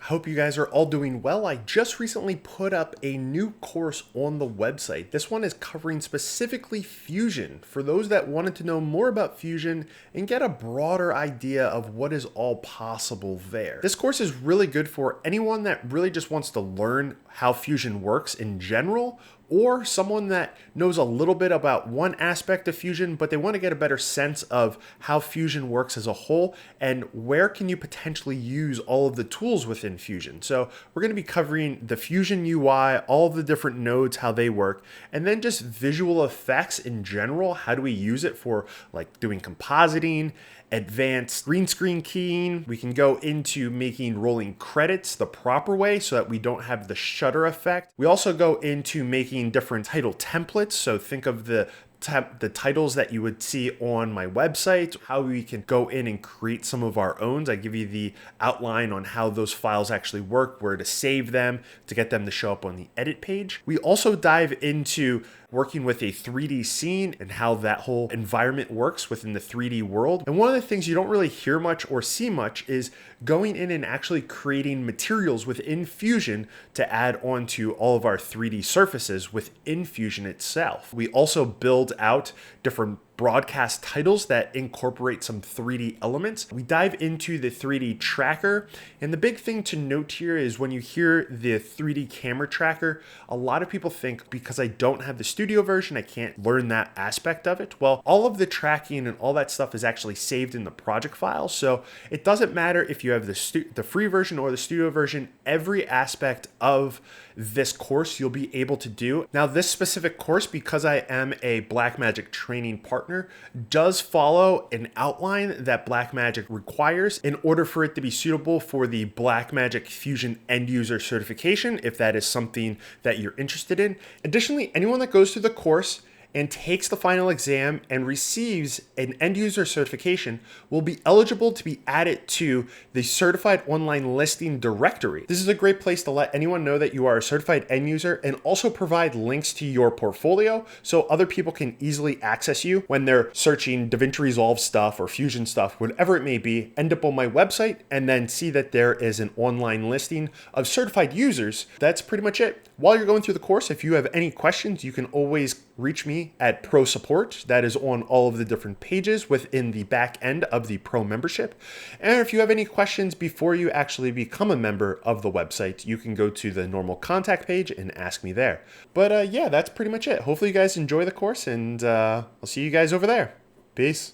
Hope you guys are all doing well. I just recently put up a new course on the website. This one is covering specifically Fusion for those that wanted to know more about Fusion and get a broader idea of what is all possible there. This course is really good for anyone that really just wants to learn how Fusion works in general, or someone that knows a little bit about one aspect of Fusion, but they want to get a better sense of how Fusion works as a whole and where can you potentially use all of the tools within Fusion. So we're going to be covering the Fusion UI, all of the different nodes, how they work, and then just visual effects in general. How do we use it for like doing compositing, advanced green screen keying. We can go into making rolling credits the proper way so that we don't have the shutter effect. We also go into making different title templates. So think of the titles that you would see on my website, how we can go in and create some of our own. I give you the outline on how those files actually work, where to save them to get them to show up on the edit page. We also dive into working with a 3D scene and how that whole environment works within the 3D world. And one of the things you don't really hear much or see much is going in and actually creating materials within Fusion to add onto all of our 3D surfaces within Fusion itself. We also build out different broadcast titles that incorporate some 3D elements. We dive into the 3D tracker, and the big thing to note here is when you hear the 3D camera tracker, a lot of people think because I don't have the studio version, I can't learn that aspect of it. Well, all of the tracking and all that stuff is actually saved in the project file, so it doesn't matter if you have the free version or the studio version. Every aspect of this course you'll be able to do. Now, this specific course, because I am a Blackmagic training partner, does follow an outline that Blackmagic requires in order for it to be suitable for the Blackmagic Fusion end user certification, if that is something that you're interested in. Additionally, anyone that goes through the course and takes the final exam and receives an end user certification will be eligible to be added to the certified online listing directory. This is a great place to let anyone know that you are a certified end user and also provide links to your portfolio so other people can easily access you when they're searching DaVinci Resolve stuff or Fusion stuff, whatever it may be, end up on my website and then see that there is an online listing of certified users. That's pretty much it. While you're going through the course, if you have any questions, you can always reach me at Pro Support. That is on all of the different pages within the back end of the Pro membership. And if you have any questions before you actually become a member of the website, you can go to the normal contact page and ask me there. But yeah, that's pretty much it. Hopefully you guys enjoy the course, and I'll see you guys over there. Peace.